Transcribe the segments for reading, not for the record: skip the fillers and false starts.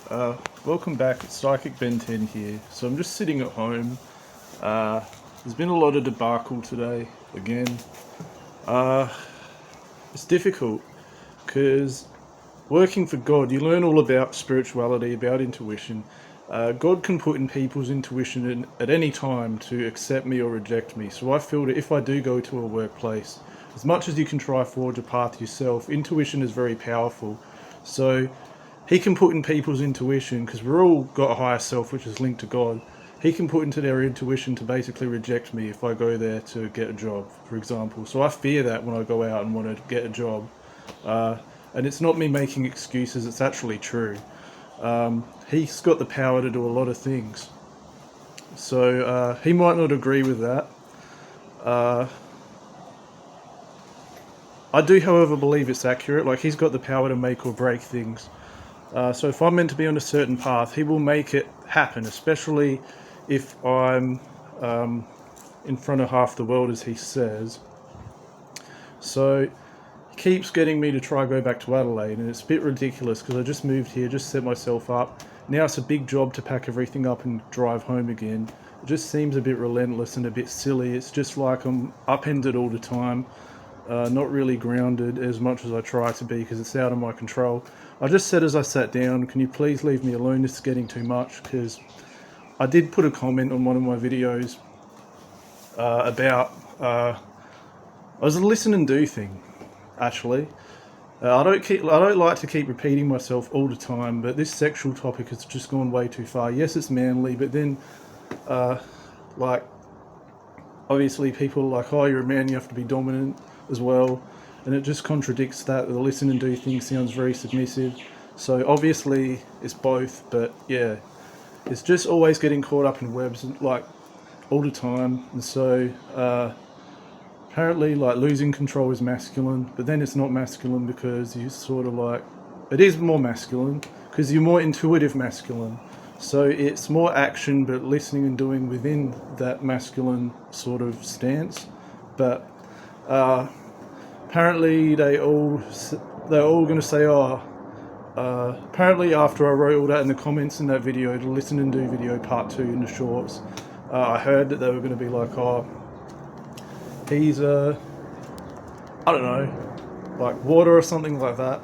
Uh, Welcome back. It's Psychic Ben 10 here. So I'm just sitting at home. There's been a lot of debacle today again. Uh, it's difficult because working for God, you learn all about spirituality, about intuition. God can put in people's intuition at any time to accept me or reject me. So I feel that if I do go to a workplace, as much as you can try forge a path yourself, intuition is very powerful. So he can put in people's intuition, because we're all got a higher self which is linked to God. He can put into their intuition to basically reject me if I go there to get a job, for example. So I fear that when I go out and want to get a job. And it's not me making excuses, it's actually true. He's got the power to do a lot of things. So he might not agree with that. I do, however, believe it's accurate. Like, he's got the power to make or break things. So if I'm meant to be on a certain path, he will make it happen, especially if I'm in front of half the world, as he says. So he keeps getting me to try go back to Adelaide, and it's a bit ridiculous because I just moved here, just set myself up. Now it's a big job to pack everything up and drive home again. It just seems a bit relentless and a bit silly. It's just like I'm upended all the time. Not really grounded as much as I try to be because it's out of my control. I just said as I sat down, can you please leave me alone? This is getting too much, because I did put a comment on one of my videos about I was a listen and do thing, actually. I don't like to keep repeating myself all the time, but this sexual topic has just gone way too far. Yes, it's manly, but then like obviously people are like, oh, you're a man, you have to be dominant as well, and it just contradicts that. The listen and do thing sounds very submissive, so obviously it's both. But yeah, it's just always getting caught up in webs, like, all the time. And so apparently, like, losing control is masculine, but then it's not masculine because you sort of like, it is more masculine because you're more intuitive masculine. So it's more action, but listening and doing within that masculine sort of stance. But apparently they're all going to say, oh, apparently after I wrote all that in the comments in that video, the listen and do video part 2 in the shorts, I heard that they were going to be like, oh, he's I don't know, like water or something like that.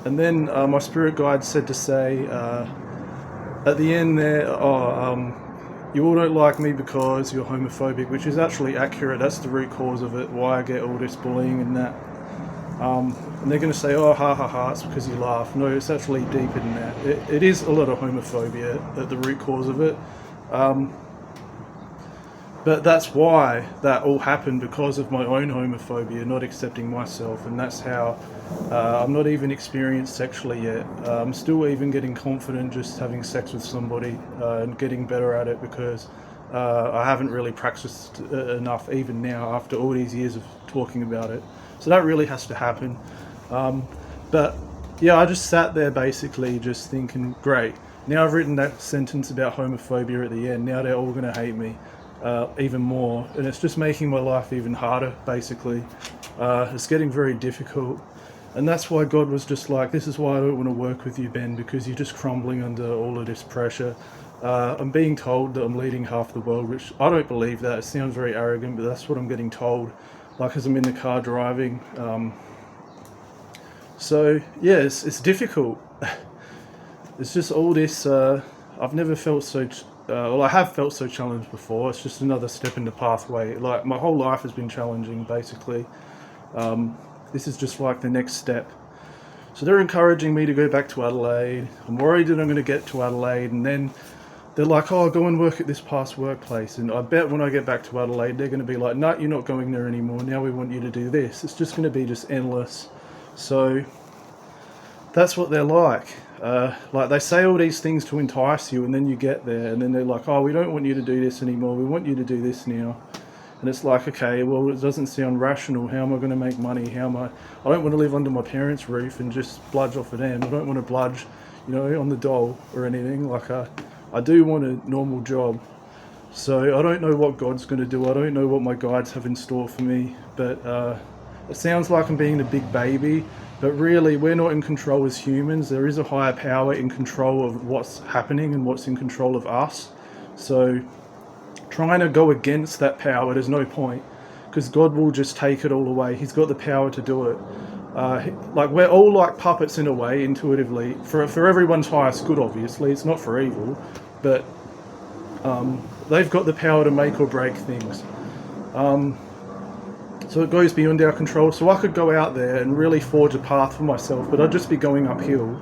And then my spirit guide said to say at the end there, you all don't like me because you're homophobic, which is actually accurate. That's the root cause of it, why I get all this bullying and that. And they're going to say, oh, ha ha ha, it's because you laugh. No, it's actually deeper than that. It is a lot of homophobia at the root cause of it. But that's why that all happened, because of my own homophobia, not accepting myself. And that's how I'm not even experienced sexually yet. I'm still even getting confident just having sex with somebody and getting better at it, because I haven't really practiced enough even now after all these years of talking about it. So that really has to happen. But yeah, I just sat there basically just thinking, great, now I've written that sentence about homophobia at the end. Now they're all going to hate me even more, and it's just making my life even harder, basically. It's getting very difficult, and that's why God was just like, this is why I don't want to work with you, Ben, because you're just crumbling under all of this pressure. I'm being told that I'm leading half the world, which I don't believe that. It sounds very arrogant, but that's what I'm getting told, like as I'm in the car driving. So yeah, it's difficult. It's just all this. I've never felt so. Well, I have felt so challenged before. It's just another step in the pathway. Like, my whole life has been challenging, basically. This is just like the next step. So they're encouraging me to go back to Adelaide. I'm worried that I'm going to get to Adelaide, and then they're like, oh, go and work at this past workplace. And I bet when I get back to Adelaide, they're going to be like, no, you're not going there anymore. Now we want you to do this. It's just going to be just endless. So that's what they're like. Like, they say all these things to entice you, and then you get there, and then they're like, oh, we don't want you to do this anymore. We want you to do this now. And it's like, okay, well, it doesn't sound rational. How am I going to make money? I don't want to live under my parents' roof and just bludge off of them. I don't want to bludge, on the dole or anything. Like, I do want a normal job. So I don't know what God's going to do. I don't know what my guides have in store for me. But it sounds like I'm being a big baby, but really we're not in control as humans. There is a higher power in control of what's happening and what's in control of us. So trying to go against that power, there's no point, because God will just take it all away. He's got the power to do it. Like we're all like puppets in a way, intuitively, for everyone's highest good. Obviously, it's not for evil, but they've got the power to make or break things. So it goes beyond our control. So I could go out there and really forge a path for myself, but I'd just be going uphill.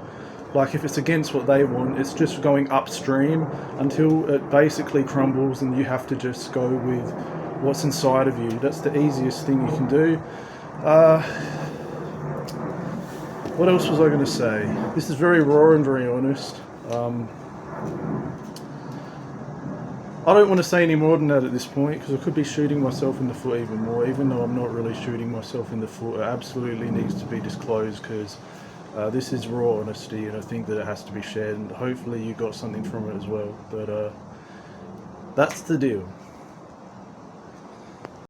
Like if it's against what they want, it's just going upstream until it basically crumbles and you have to just go with what's inside of you. That's the easiest thing you can do. What else was I going to say? This is very raw and very honest. I don't want to say any more than that at this point, because I could be shooting myself in the foot even more, even though I'm not really shooting myself in the foot. It absolutely needs to be disclosed, because this is raw honesty, and I think that it has to be shared, and hopefully you got something from it as well. But that's the deal.